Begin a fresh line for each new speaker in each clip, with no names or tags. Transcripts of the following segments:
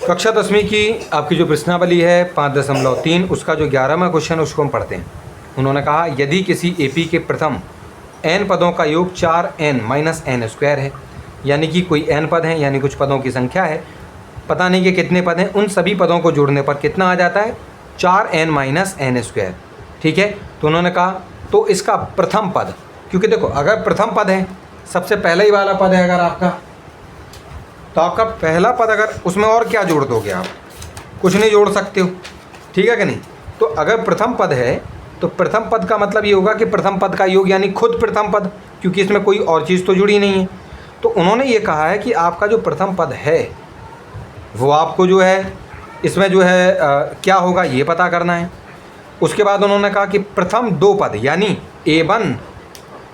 कक्षा 10वीं की आपकी जो प्रश्नावली है 5.3 उसका जो 11वां क्वेश्चन उसको हम पढ़ते हैं। उन्होंने कहा यदि किसी एपी के प्रथम n पदों का योग 4n माइनस एन स्क्वायर है, यानी कि कोई n पद हैं, यानी कुछ पदों की संख्या है, पता नहीं कि कितने पद हैं, उन सभी पदों को जोड़ने पर कितना आ जाता है 4n माइनस एन स्क्वायर। ठीक है, तो उन्होंने कहा तो इसका प्रथम पद, क्योंकि देखो अगर प्रथम पद है सबसे पहला ही वाला पद है अगर आपका, तो आपका पहला पद अगर उसमें और क्या जोड़ दोगे आप, कुछ नहीं जोड़ सकते हो। ठीक है कि नहीं। तो अगर प्रथम पद है तो प्रथम पद का मतलब ये होगा कि प्रथम पद का योग यानी खुद प्रथम पद, क्योंकि इसमें कोई और चीज़ तो जुड़ी नहीं है। तो उन्होंने ये कहा है कि आपका जो प्रथम पद है वो आपको जो है इसमें जो है क्या होगा ये पता करना है। उसके बाद उन्होंने कहा कि प्रथम दो पद यानी A1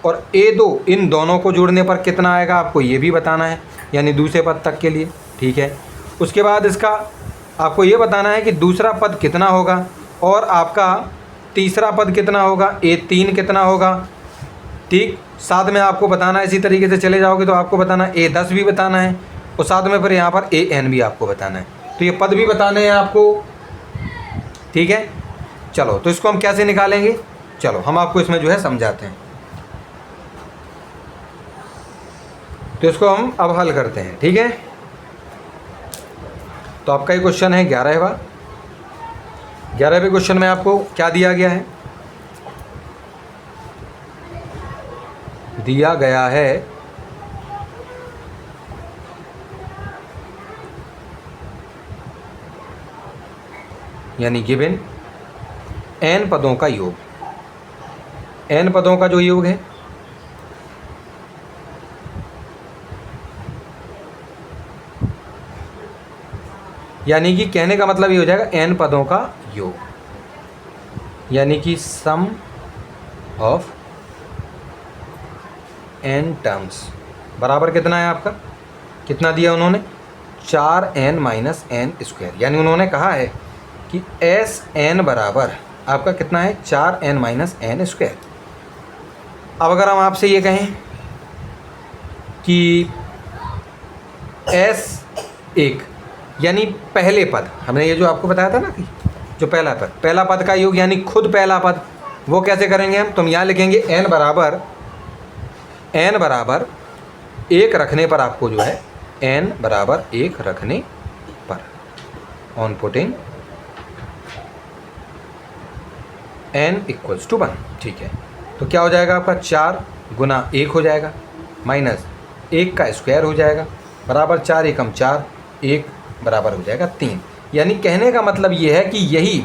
और A2 इन दोनों को जोड़ने पर कितना आएगा आपको ये भी बताना है, यानी दूसरे पद तक के लिए। ठीक है, उसके बाद इसका आपको ये बताना है कि दूसरा पद कितना होगा और आपका तीसरा पद कितना होगा, A3 कितना होगा। ठीक, साथ में आपको बताना है, इसी तरीके से चले जाओगे तो आपको बताना है A10 भी बताना है और साथ में फिर यहाँ पर AN भी आपको बताना है। तो ये पद भी बताने हैं आपको। ठीक है, चलो तो इसको हम कैसे निकालेंगे, चलो हम आपको इसमें जो है समझाते हैं। तो इसको हम अब हल करते हैं। ठीक है, तो आपका ये क्वेश्चन है 11वां। 11वें क्वेश्चन में आपको क्या दिया गया है, दिया गया है यानी गिवन n पदों का योग, n पदों का जो योग है यानी कि कहने का मतलब ये हो जाएगा n पदों का योग, यानी कि सम ऑफ n टर्म्स बराबर कितना है आपका, कितना दिया उन्होंने 4n माइनस एन स्क्वायर। यानी उन्होंने कहा है कि Sn बराबर आपका कितना है 4n माइनस एन स्क्वायर। अब अगर हम आपसे ये कहें कि S1 यानी पहले पद, हमने ये जो आपको बताया था ना कि जो पहला पद का योग यानी खुद पहला पद, वो कैसे करेंगे हम, तो हम यहाँ लिखेंगे n बराबर 1 रखने पर आपको जो है n बराबर 1 रखने पर on putting n equals to 1। ठीक है, तो क्या हो जाएगा आपका 4 गुना 1 हो जाएगा माइनस 1 का स्क्वायर हो जाएगा बराबर 4 एकम 4, 1 बराबर हो जाएगा 3। यानी कहने का मतलब ये है कि यही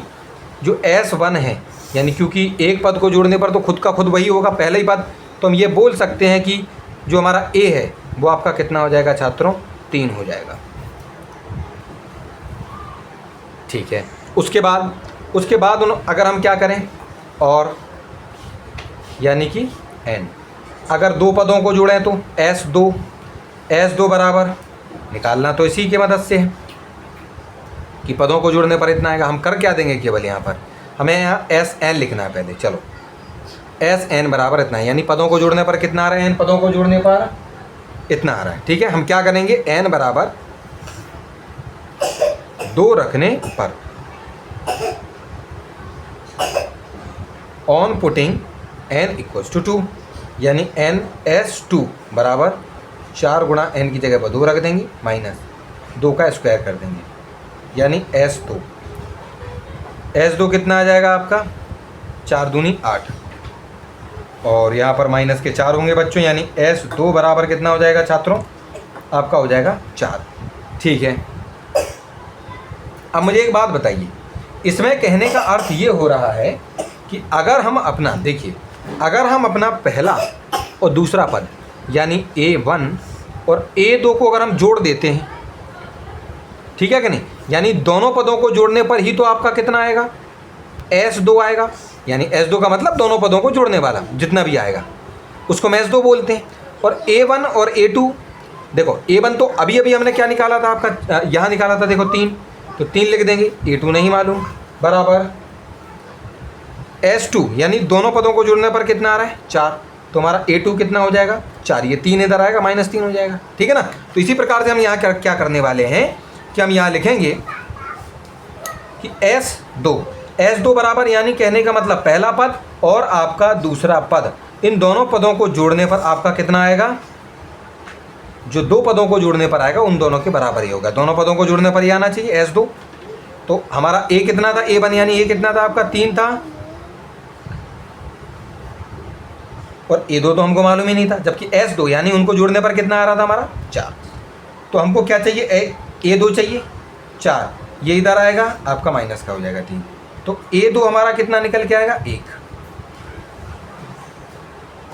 जो S1 है, यानी क्योंकि एक पद को जोड़ने पर तो खुद का खुद वही होगा पहला ही पद, तो हम ये बोल सकते हैं कि जो हमारा A है वो आपका कितना हो जाएगा छात्रों 3 हो जाएगा। ठीक है, उसके बाद अगर हम क्या करें और यानी कि n, अगर दो पदों को जोड़ें तो S2 बराबर निकालना तो इसी की मदद से है कि पदों को जोड़ने पर इतना आएगा। हम कर क्या देंगे केवल यहाँ पर हमें यहाँ Sn लिखना है पहले। चलो Sn बराबर इतना है, यानी पदों को जोड़ने पर कितना आ रहा है, n पदों को जोड़ने पर इतना आ रहा है। ठीक है, हम क्या करेंगे n बराबर 2 रखने पर on putting n equals to 2, यानी S2 बराबर 4 गुणा n की जगह पर 2 रख देंगे माइनस 2 का स्क्वायर कर देंगे, यानी S2 कितना आ जाएगा आपका 4 दूनी 8 और यहाँ पर माइनस के 4 होंगे बच्चों, यानी S2 बराबर कितना हो जाएगा छात्रों आपका हो जाएगा 4। ठीक है, अब मुझे एक बात बताइए, इसमें कहने का अर्थ ये हो रहा है कि अगर हम अपना पहला और दूसरा पद यानी A1 और A2 को अगर हम जोड़ देते हैं, ठीक है कि नहीं, यानी दोनों पदों को जोड़ने पर ही तो आपका कितना आएगा S2 आएगा। यानी S2 का मतलब दोनों पदों को जोड़ने वाला जितना भी आएगा उसको हम S2 बोलते हैं। और A1 और A2, देखो A1 तो अभी हमने क्या निकाला था आपका, यहाँ निकाला था देखो 3, तो 3 लिख देंगे, A2 नहीं मालूम बराबर S2 यानी दोनों पदों को जोड़ने पर कितना आ रहा है 4, तो हमारा A2 कितना हो जाएगा 4, ये 3 इधर आएगा -3 हो जाएगा। ठीक है ना, तो इसी प्रकार से हम यहाँ क्या करने वाले हैं कि हम यहाँ लिखेंगे कि S2 बराबर, यानी कहने का मतलब पहला पद और आपका दूसरा पद, इन दोनों पदों को जोड़ने पर आपका कितना आएगा, जो दो पदों को जोड़ने पर आएगा उन दोनों के बराबर ही होगा। दोनों पदों को जोड़ने पर ही आना चाहिए S2। तो हमारा A कितना था, A1 यानी A कितना था आपका 3 था, और A2 तो हमको मालूम ही नहीं था, जबकि S2 यानी उनको जोड़ने पर कितना आ रहा था हमारा 4। तो हमको क्या चाहिए, A2 चाहिए 4, ये इधर आएगा आपका माइनस का हो जाएगा 3। तो A2 हमारा कितना निकल के आएगा 1।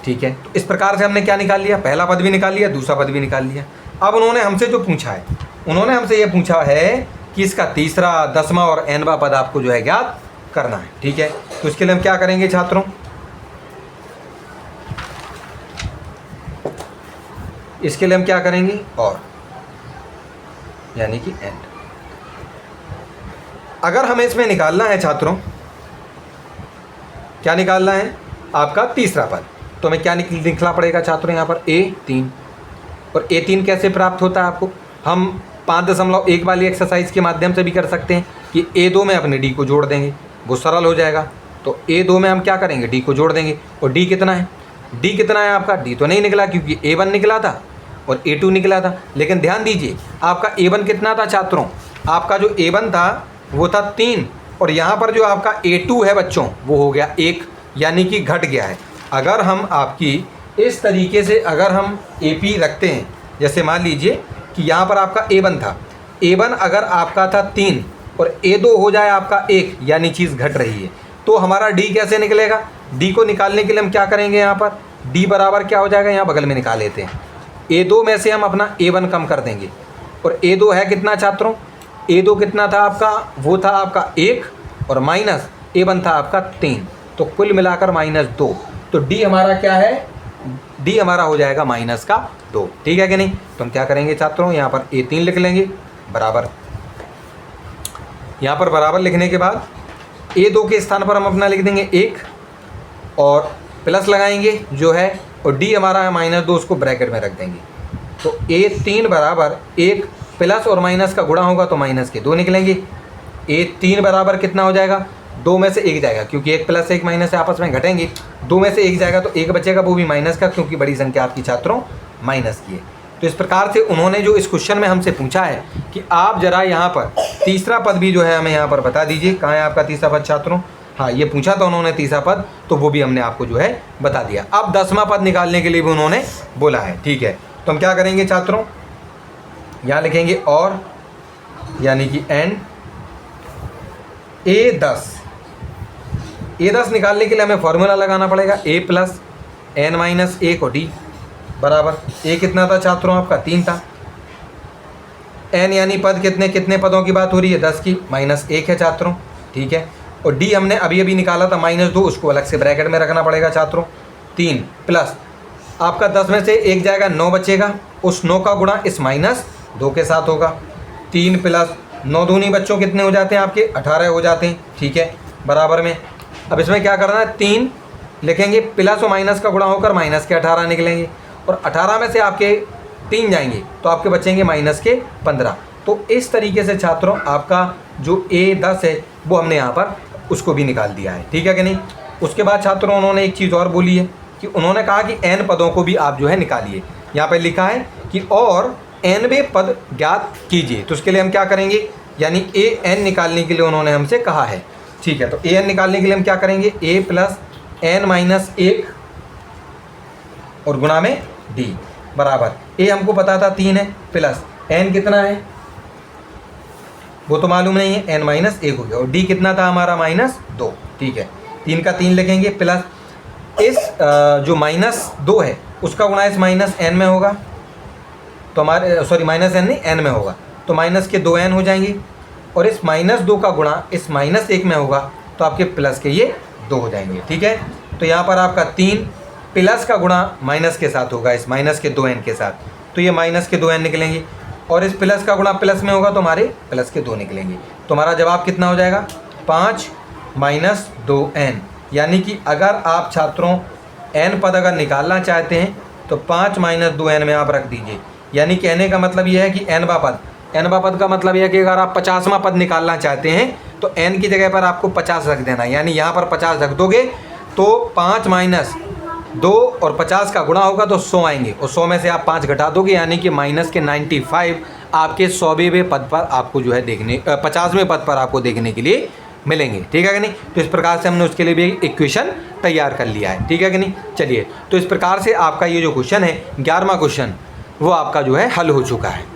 ठीक है, तो इस प्रकार से हमने क्या निकाल लिया, पहला पद भी निकाल लिया, दूसरा पद भी निकाल लिया। अब उन्होंने हमसे जो पूछा है, उन्होंने हमसे ये पूछा है कि इसका तीसरा, 10वां और nवां पद आपको जो है ज्ञात करना है। ठीक है, तो इसके लिए हम क्या करेंगे छात्रों, इसके लिए हम क्या करेंगे, और यानी कि एंड। अगर हमें इसमें निकालना है छात्रों, क्या निकालना है आपका तीसरा पद, तो हमें क्या लिखना पड़ेगा छात्रों यहाँ पर A3। और A3 कैसे प्राप्त होता है आपको, हम 5.1 वाली एक्सरसाइज के माध्यम से भी कर सकते हैं कि A2 में अपने D को जोड़ देंगे, वो सरल हो जाएगा। तो A2 में हम क्या करेंगे, D को जोड़ देंगे। और D कितना है, D कितना है आपका, D तो नहीं निकला क्योंकि A1 निकला था और A2 निकला था। लेकिन ध्यान दीजिए आपका A1 कितना था छात्रों, आपका जो A1 था वो था 3, और यहाँ पर जो आपका A2 है बच्चों वो हो गया 1, यानी कि घट गया है। अगर हम आपकी इस तरीके से अगर हम AP रखते हैं, जैसे मान लीजिए कि यहाँ पर आपका A1 था, A1 अगर आपका था 3 और A2 हो जाए आपका 1, यानी चीज़ घट रही है, तो हमारा D कैसे निकलेगा। D को निकालने के लिए हम क्या करेंगे, यहाँ पर D बराबर क्या हो जाएगा, यहाँ बगल में निकाल लेते हैं। A2 में से हम अपना A1 कम कर देंगे, और A2 है कितना छात्रों, A2 कितना था आपका, वो था आपका 1 और माइनस A1 था आपका 3, तो कुल मिलाकर -2। तो D हमारा क्या है, D हमारा हो जाएगा -2। ठीक है कि नहीं। तो हम क्या करेंगे छात्रों, यहाँ पर A3 लिख लेंगे बराबर, यहाँ पर बराबर लिखने के बाद A2 के स्थान पर हम अपना लिख देंगे 1 और प्लस लगाएंगे जो है, और D हमारा है -2, उसको ब्रैकेट में रख देंगे। तो A3 बराबर 1 प्लस और माइनस का गुणा होगा तो माइनस के 2 निकलेंगे। A3 बराबर कितना हो जाएगा, 2 में से 1 जाएगा, क्योंकि 1 प्लस 1 माइनस से आपस में घटेंगे, 2 में से 1 जाएगा तो 1 बचेगा, वो भी माइनस का, क्योंकि बड़ी संख्या आपकी छात्रों माइनस की है। तो इस प्रकार से उन्होंने जो इस क्वेश्चन में हमसे पूछा है कि आप जरा यहाँ पर तीसरा पद भी जो है हमें यहाँ पर बता दीजिए, कहाँ है आपका तीसरा पद छात्रों। हाँ, ये पूछा था उन्होंने तीसरा पद, तो वो भी हमने आपको जो है बता दिया। अब 10वां पद निकालने के लिए भी उन्होंने बोला है। ठीक है, तो हम क्या करेंगे छात्रों, यहाँ लिखेंगे और, यानी कि एंड A10 निकालने के लिए हमें फॉर्मूला लगाना पड़ेगा A प्लस n-1 और D बराबर, A कितना था छात्रों आपका 3 था, n यानी पद कितने पदों की बात हो रही है, 10 की, -1 है छात्रों। ठीक है, और D हमने अभी अभी निकाला था -2, उसको अलग से ब्रैकेट में रखना पड़ेगा छात्रों। 3 प्लस आपका 10 में से 1 जाएगा, 9 बचेगा, उस 9 का गुणा इस -2 के साथ होगा। 3 प्लस 9 दूनी बच्चों कितने हो जाते हैं आपके, 18 हो जाते हैं। ठीक है, बराबर में अब इसमें क्या करना है, 3 लिखेंगे, प्लस और माइनस का गुणा होकर माइनस के 18 निकलेंगे, और 18 में से आपके 3 जाएंगे तो आपके बचेंगे -15। तो इस तरीके से छात्रों आपका जो A10 है वो हमने यहाँ पर उसको भी निकाल दिया है। ठीक है कि नहीं। उसके बाद छात्रों उन्होंने एक चीज़ और बोली है कि उन्होंने कहा कि n पदों को भी आप जो है निकालिए। यहाँ पर लिखा है कि और nवें पद ज्ञात कीजिए। तो उसके लिए हम क्या करेंगे, यानी an निकालने के लिए उन्होंने हमसे कहा है। ठीक है, तो an निकालने के लिए हम क्या करेंगे, a प्लस n-1 और गुणा में d बराबर, a हमको पता था 3 है, प्लस n कितना है वो तो मालूम नहीं है, n-1 हो गया, और d कितना था हमारा -2। ठीक है, 3 का 3 लिखेंगे, प्लस इस जो -2 है उसका गुणा इस -n में होगा, तो हमारे सॉरी -n नहीं n में होगा, तो माइनस के 2n हो जाएंगे, और इस -2 का गुणा इस -1 में होगा तो आपके प्लस के ये 2 हो जाएंगे। ठीक है, तो यहाँ पर आपका 3 प्लस का गुणा माइनस के साथ होगा, इस माइनस के 2n के साथ, तो ये माइनस के 2n निकलेंगे, और इस प्लस का गुणा प्लस में होगा तो हमारे प्लस के 2 निकलेंगे। तो हमारा जवाब कितना हो जाएगा, 5 - 2n। यानी कि अगर आप छात्रों n पद अगर निकालना चाहते हैं तो 5 - 2n में आप रख दीजिए। यानी कहने का मतलब यह है कि nवां पद nवां पद का मतलब यह कि अगर आप 50वां पद निकालना चाहते हैं तो n की जगह पर आपको 50 रख देना, यानी यहाँ पर 50 रख दोगे तो 5 माइनस 2 और 50 का गुणा होगा तो 100 आएंगे, और 100 में से आप 5 घटा दोगे, यानी कि माइनस के 95 आपके 100वें पद पर आपको जो है देखने 50वें पद पर आपको देखने के लिए मिलेंगे। ठीक है कि नहीं। तो इस प्रकार से हमने उसके लिए भी इक्वेशन तैयार कर लिया है। ठीक है कि नहीं। चलिए, तो इस प्रकार से आपका ये जो क्वेश्चन है 11वां क्वेश्चन वो आपका जो है हल हो चुका है।